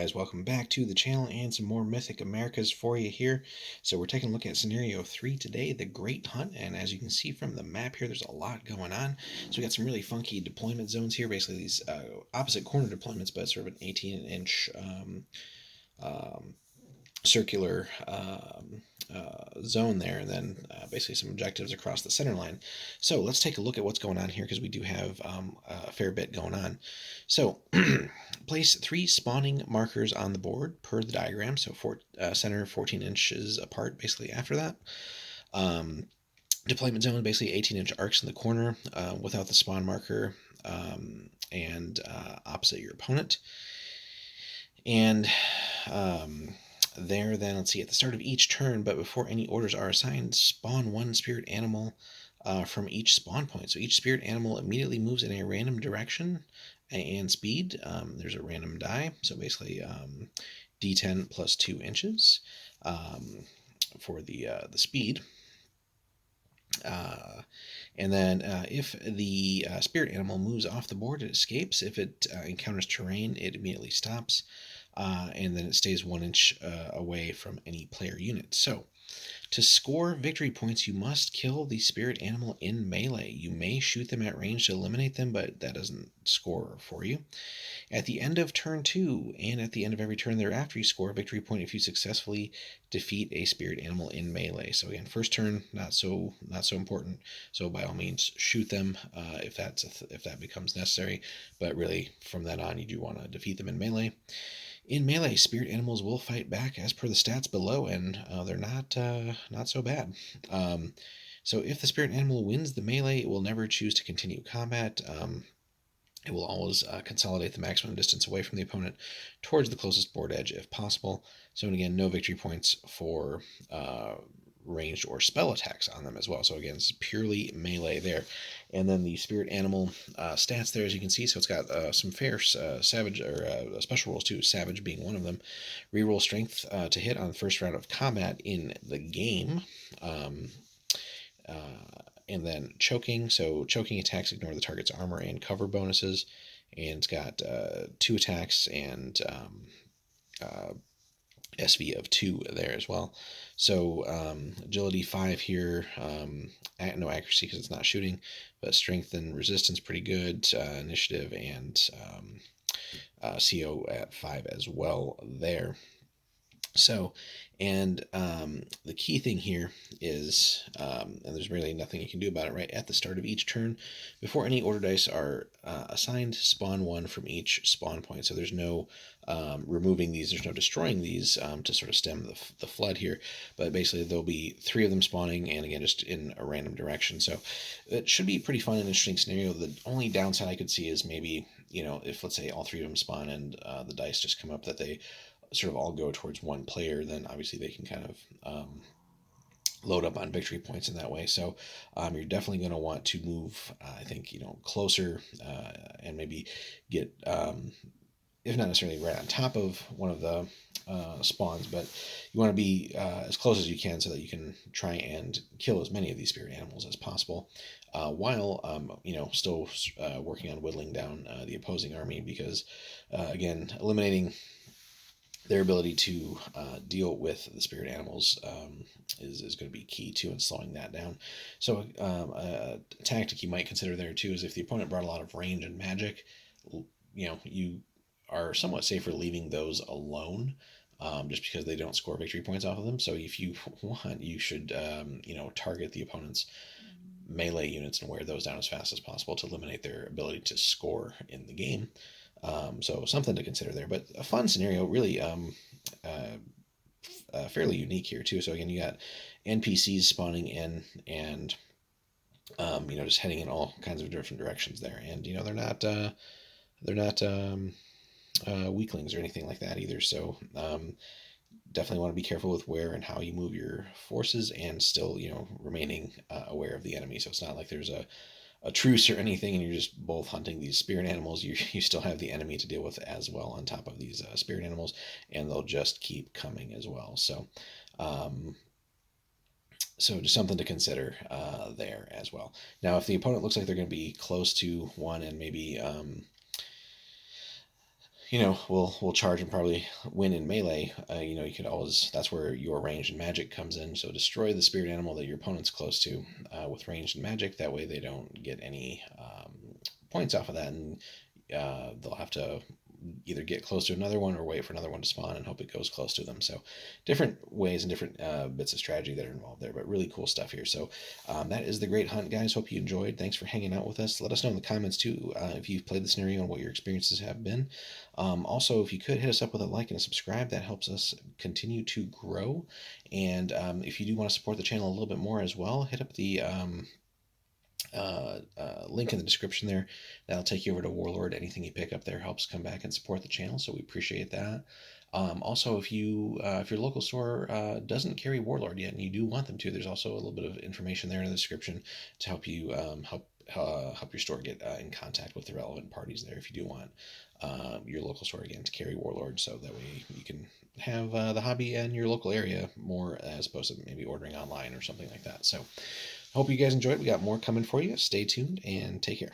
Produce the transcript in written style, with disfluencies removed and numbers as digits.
guys, welcome back to the channel and some more Mythic Americas for you here. So we're taking a look at scenario 3 today, the Great Hunt, and as you can see from the map here, there's a lot going on. So we got some really funky deployment zones here, basically these opposite corner deployments, but sort of an 18-inch circular zone there, and then basically some objectives across the center line. So let's take a look at what's going on here, because we do have a fair bit going on. So place 3 spawning markers on the board per the diagram, so center 14 inches apart basically after that. Deployment zone, basically 18-inch arcs in the corner without the spawn marker, and opposite your opponent. And then let's see, at the start of each turn, but before any orders are assigned, spawn 1 spirit animal from each spawn point. So each spirit animal immediately moves in a random direction and speed. There's a random die, so basically d10 plus 2 inches for the speed. And then if the spirit animal moves off the board, it escapes. If it encounters terrain, it immediately stops. And then it stays 1 inch away from any player unit. So to score victory points, you must kill the spirit animal in melee. You may shoot them at range to eliminate them, but that doesn't score for you. At the end of turn 2, and at the end of every turn thereafter, you score a victory point if you successfully defeat a spirit animal in melee. So again, first turn, not so important. So by all means, shoot them if that becomes necessary. But really, from that on, you do want to defeat them in melee. In melee, spirit animals will fight back as per the stats below, and they're not so bad. So if the spirit animal wins the melee, it will never choose to continue combat. It will always consolidate the maximum distance away from the opponent towards the closest board edge if possible. So, and again, no victory points for ranged or spell attacks on them as well. So again, it's purely melee there. And then the spirit animal stats there, as you can see, so it's got some fair savage or special rolls too, savage being one of them. Reroll strength to hit on the first round of combat in the game. And then choking, so choking attacks ignore the target's armor and cover bonuses, and it's got 2 attacks and SV of 2 there as well. So agility 5 here, no accuracy because it's not shooting, but strength and resistance pretty good, initiative and CO at 5 as well there. So, and the key thing here is, and there's really nothing you can do about it, right? At the start of each turn, before any order dice are assigned, spawn 1 from each spawn point. So there's no removing these, there's no destroying these to sort of stem the flood here. But basically there'll be 3 of them spawning, and again, just in a random direction. So it should be a pretty fun and interesting scenario. The only downside I could see is maybe, if let's say all 3 of them spawn and the dice just come up that they sort of all go towards one player, then obviously they can kind of load up on victory points in that way. So you're definitely going to want to move, I think, closer and maybe get, if not necessarily right on top of one of the spawns, but you want to be as close as you can so that you can try and kill as many of these spirit animals as possible, while still working on whittling down the opposing army, because again, eliminating their ability to deal with the spirit animals is going to be key too in slowing that down. So a tactic you might consider there too is if the opponent brought a lot of range and magic, you are somewhat safer leaving those alone, just because they don't score victory points off of them. So if you want, you should target the opponent's melee units and wear those down as fast as possible to eliminate their ability to score in the game. So something to consider there, but a fun scenario, really fairly unique here too. So again, you got NPCs spawning in, and just heading in all kinds of different directions there, and they're not weaklings or anything like that either. So definitely want to be careful with where and how you move your forces, and still remaining aware of the enemy. So it's not like there's a truce or anything and you're just both hunting these spirit animals. You still have the enemy to deal with as well on top of these spirit animals, and they'll just keep coming as well. So so just something to consider there as well. Now if the opponent looks like they're going to be close to one, and maybe will charge and probably win in melee. You could always, that's where your range and magic comes in. So destroy the spirit animal that your opponent's close to with range and magic. That way they don't get any points off of that, and they'll have to either get close to another one or wait for another one to spawn and hope it goes close to them. So different ways and different bits of strategy that are involved there, but really cool stuff here. So that is the Great Hunt, guys. Hope you enjoyed. Thanks for hanging out with us. Let us know in the comments too if you've played the scenario and what your experiences have been. Also, if you could hit us up with a like and a subscribe, that helps us continue to grow. And if you do want to support the channel a little bit more as well, hit up the link in the description there. That'll take you over to Warlord. Anything you pick up there helps come back and support the channel, so we appreciate that. Also, if your local store doesn't carry Warlord yet and you do want them to, there's also a little bit of information there in the description to help you help your store get in contact with the relevant parties there if you do want your local store again to carry Warlord, so that way you can have the hobby in your local area more as opposed to maybe ordering online or something like that. So hope you guys enjoyed. We got more coming for you. Stay tuned and take care.